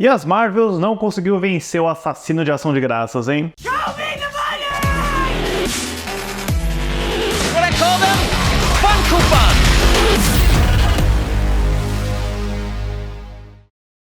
E as Marvels não conseguiu vencer o assassino de Ação de Graças, hein? What I call them? Fun coupons!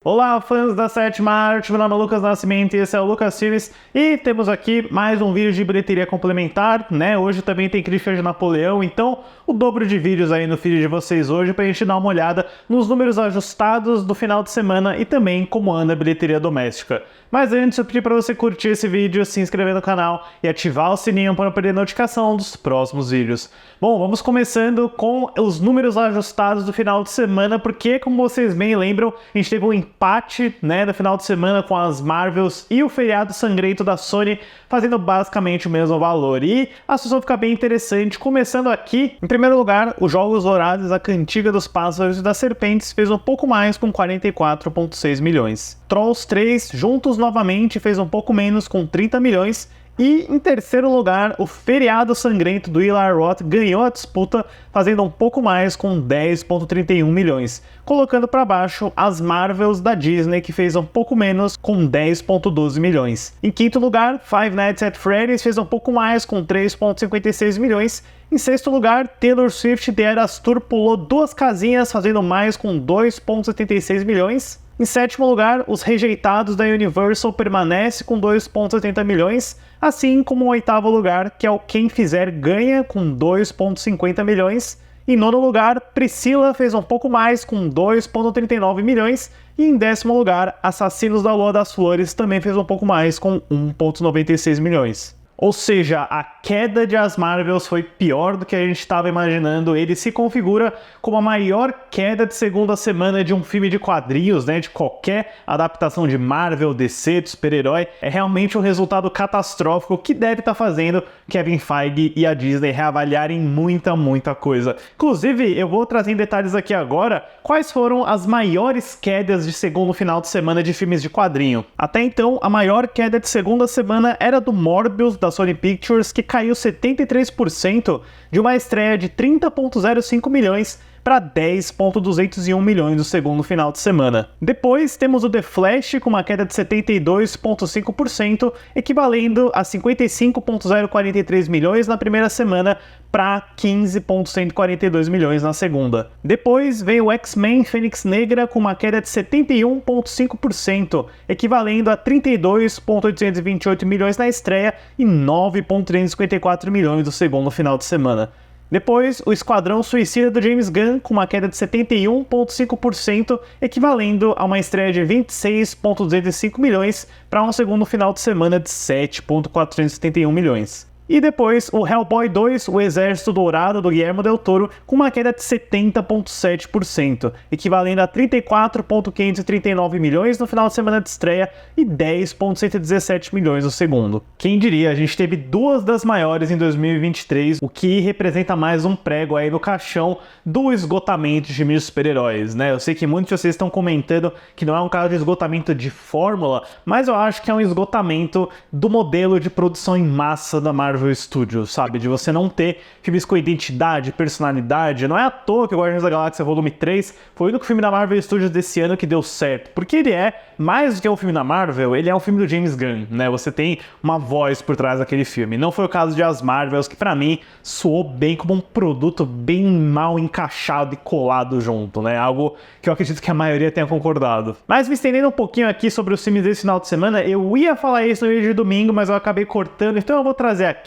Olá, fãs da sétima arte, meu nome é Lucas Nascimento e esse é o Lucas Series. E temos aqui mais um vídeo de bilheteria complementar, né? Hoje também tem crítica de Napoleão, então o dobro de vídeos aí no feed de vocês hoje pra gente dar uma olhada nos números ajustados do final de semana e também como anda a bilheteria doméstica. Mas antes eu pedi para você curtir esse vídeo, se inscrever no canal e ativar o sininho para não perder notificação dos próximos vídeos. Bom, vamos começando com os números ajustados do final de semana, porque como vocês bem lembram, a gente teve um empate, né, no final de semana com as Marvels e o feriado sangrento da Sony fazendo basicamente o mesmo valor. E a situação fica bem interessante, começando aqui, em primeiro lugar, os Jogos Vorazes, a Cantiga dos Pássaros e das Serpentes fez um pouco mais com 44,6 milhões. Trolls 3, juntos novamente, fez um pouco menos com 30 milhões. E em terceiro lugar, o Feriado Sangrento do Eli Roth ganhou a disputa, fazendo um pouco mais com 10,31 milhões, colocando para baixo as Marvels da Disney, que fez um pouco menos com 10,12 milhões. Em quinto lugar, Five Nights at Freddy's fez um pouco mais com 3,56 milhões. Em sexto lugar, Taylor Swift The Eras Tour pulou 2 casinhas, fazendo mais com 2,76 milhões. Em sétimo lugar, Os Rejeitados da Universal permanece com 2,80 milhões, assim como o oitavo lugar, que é o Quem Fizer Ganha, com 2,50 milhões. Em nono lugar, Priscila fez um pouco mais, com 2,39 milhões. E em décimo lugar, Assassinos da Lua das Flores também fez um pouco mais, com 1,96 milhões. Ou seja, a queda de As Marvels foi pior do que a gente estava imaginando. Ele se configura como a maior queda de segunda semana de um filme de quadrinhos, né? De qualquer adaptação de Marvel, DC, de super-herói. É realmente um resultado catastrófico que deve estar fazendo Kevin Feige e a Disney reavaliarem muita coisa. Inclusive, eu vou trazer em detalhes aqui agora quais foram as maiores quedas de segundo final de semana de filmes de quadrinho. Até então, a maior queda de segunda semana era do Morbius, da Sony Pictures, que caiu 73% de uma estreia de 30,05 milhões para 10,201 milhões no segundo final de semana. Depois temos o The Flash com uma queda de 72,5%, equivalendo a 55,043 milhões na primeira semana para 15,142 milhões na segunda. Depois vem o X-Men Fênix Negra com uma queda de 71,5%, equivalendo a 32,828 milhões na estreia e 9,354 milhões no segundo final de semana. Depois, o Esquadrão Suicida do James Gunn, com uma queda de 71,5%, equivalendo a uma estreia de 26,205 milhões para um segundo final de semana de 7,471 milhões. E depois, o Hellboy 2, O Exército Dourado, do Guillermo del Toro, com uma queda de 70,7%, equivalendo a 34,539 milhões no final de semana de estreia e 10,117 milhões no segundo. Quem diria, a gente teve duas das maiores em 2023, o que representa mais um prego aí no caixão do esgotamento de filmes de super-heróis, né? Eu sei que muitos de vocês estão comentando que não é um caso de esgotamento de fórmula, mas eu acho que é um esgotamento do modelo de produção em massa da Marvel Studios, sabe? De você não ter filmes com identidade, personalidade. Não é à toa que o Guardiões da Galáxia Volume 3 foi o único filme da Marvel Studios desse ano que deu certo. Porque ele é, mais do que um filme da Marvel, ele é um filme do James Gunn, né? Você tem uma voz por trás daquele filme. Não foi o caso de As Marvels, que pra mim soou bem como um produto bem mal encaixado e colado junto, né? Algo que eu acredito que a maioria tenha concordado. Mas me estendendo um pouquinho aqui sobre os filmes desse final de semana, eu ia falar isso no vídeo de domingo, mas eu acabei cortando, então eu vou trazer aqui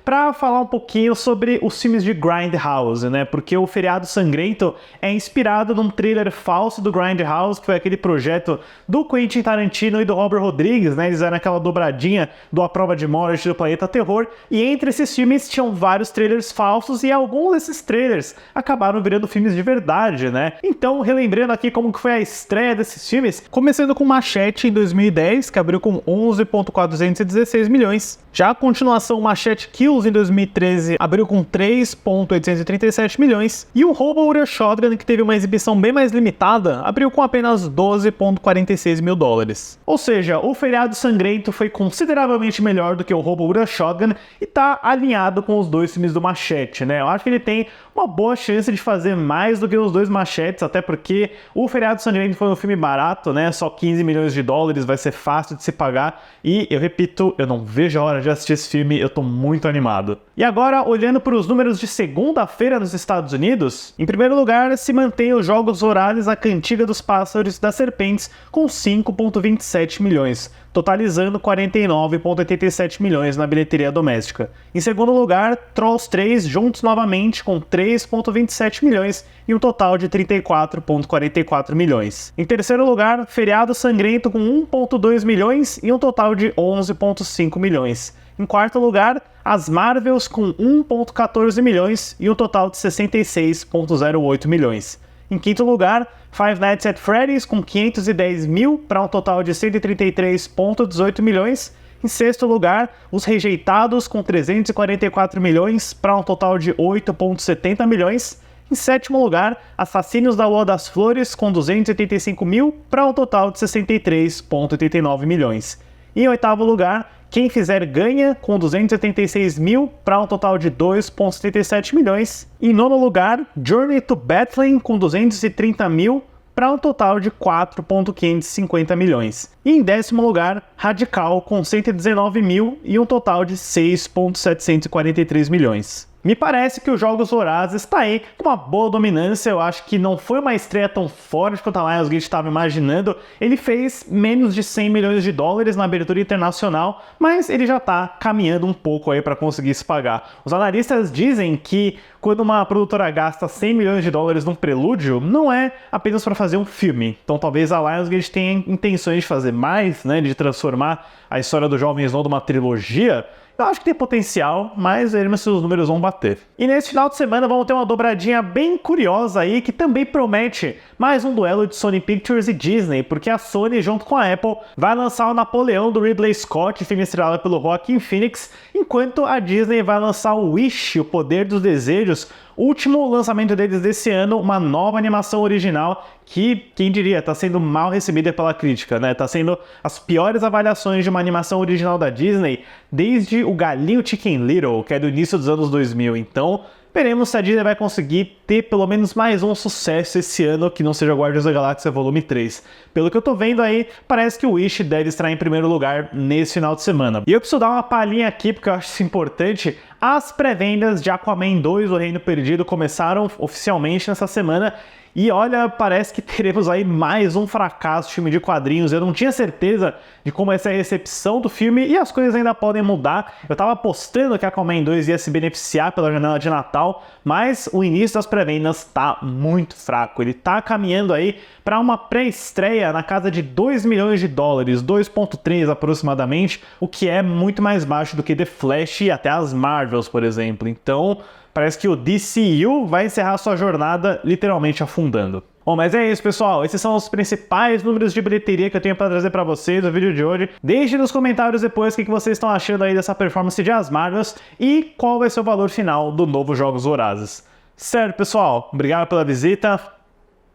para falar um pouquinho sobre os filmes de Grindhouse, né? Porque o Feriado Sangrento é inspirado num trailer falso do Grindhouse, que foi aquele projeto do Quentin Tarantino e do Robert Rodrigues, né? Eles eram aquela dobradinha do A Prova de Morte do Planeta Terror, e entre esses filmes tinham vários trailers falsos e alguns desses trailers acabaram virando filmes de verdade, né? Então, relembrando aqui como que foi a estreia desses filmes, começando com Machete em 2010, que abriu com 11,416 milhões. Já a continuação Machete Kills Heroes em 2013 abriu com 3,837 milhões, e o Hobo Shotgun, que teve uma exibição bem mais limitada, abriu com apenas 12,46 mil dólares. Ou seja, o Feriado Sangrento foi consideravelmente melhor do que o Hobo Shotgun e tá alinhado com os dois filmes do Machete, né? Eu acho que ele tem uma boa chance de fazer mais do que os dois Machetes, até porque o Feriado Sangrento foi um filme barato, né? Só 15 milhões de dólares, vai ser fácil de se pagar. E eu repito, eu não vejo a hora de assistir esse filme, eu tô muito animado. E agora, olhando para os números de segunda-feira nos Estados Unidos, em primeiro lugar se mantém os Jogos Vorazes, a Cantiga dos Pássaros e das Serpentes, com 5,27 milhões, totalizando 49,87 milhões na bilheteria doméstica. Em segundo lugar, Trolls 3 juntos novamente com 3,27 milhões e um total de 34,44 milhões. Em terceiro lugar, Feriado Sangrento com 1,2 milhões e um total de 11,5 milhões. Em quarto lugar, as Marvels com 1,14 milhões e um total de 66,08 milhões. Em quinto lugar, Five Nights at Freddy's com 510 mil para um total de 133,18 milhões. Em sexto lugar, Os Rejeitados com 344 milhões para um total de 8,70 milhões. Em sétimo lugar, Assassinos da Lua das Flores com 285 mil para um total de 63,89 milhões. E em oitavo lugar, Quem Fizer Ganha, com 276 mil para um total de 2,77 milhões. E em nono lugar, Journey to Bethlehem, com 230 mil para um total de 4,550 milhões. E em décimo lugar, Radical, com 119 mil e um total de 6,743 milhões. Me parece que os Jogos Vorazes está aí com uma boa dominância. Eu acho que não foi uma estreia tão forte quanto a Lionsgate estava imaginando. Ele fez menos de 100 milhões de dólares na abertura internacional, mas ele já está caminhando um pouco aí para conseguir se pagar. Os analistas dizem que quando uma produtora gasta 100 milhões de dólares num prelúdio, não é apenas para fazer um filme. Então talvez a Lionsgate tenha intenções de fazer mais, né, de transformar a história do Jovem Snow numa trilogia. Eu acho que tem potencial, mas veremos se os números vão bater. E nesse final de semana vamos ter uma dobradinha bem curiosa aí, que também promete mais um duelo de Sony Pictures e Disney, porque a Sony, junto com a Apple, vai lançar o Napoleão do Ridley Scott, filme estrelado pelo Joaquin Phoenix, enquanto a Disney vai lançar o Wish, o Poder dos Desejos, último lançamento deles desse ano, uma nova animação original que, quem diria, tá sendo mal recebida pela crítica, né? Tá sendo as piores avaliações de uma animação original da Disney desde o Galinho Chicken Little, que é do início dos anos 2000. Então, veremos se a Disney vai conseguir ter pelo menos mais um sucesso esse ano que não seja Guardiões da Galáxia Volume 3. Pelo que eu tô vendo aí, parece que o Wish deve estar em primeiro lugar nesse final de semana. E eu preciso dar uma palhinha aqui, porque eu acho isso importante. As pré-vendas de Aquaman 2, O Reino Perdido, começaram oficialmente nessa semana. E olha, parece que teremos aí mais um fracasso de filme de quadrinhos. Eu não tinha certeza de como vai ser a recepção do filme e as coisas ainda podem mudar. Eu tava apostando que Aquaman 2 ia se beneficiar pela janela de Natal, mas o início das pré-vendas tá muito fraco. Ele tá caminhando aí para uma pré-estreia na casa de 2 milhões de dólares, 2,3 aproximadamente, o que é muito mais baixo do que The Flash e até as Marvels, por exemplo. Então, parece que o DCU vai encerrar sua jornada literalmente afundando. Bom, mas é isso, pessoal. Esses são os principais números de bilheteria que eu tenho para trazer para vocês no vídeo de hoje. Deixe nos comentários depois o que vocês estão achando aí dessa performance de As Marvels e qual vai ser o valor final do novo Jogos Vorazes. Certo, pessoal? Obrigado pela visita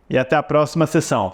e até a próxima sessão.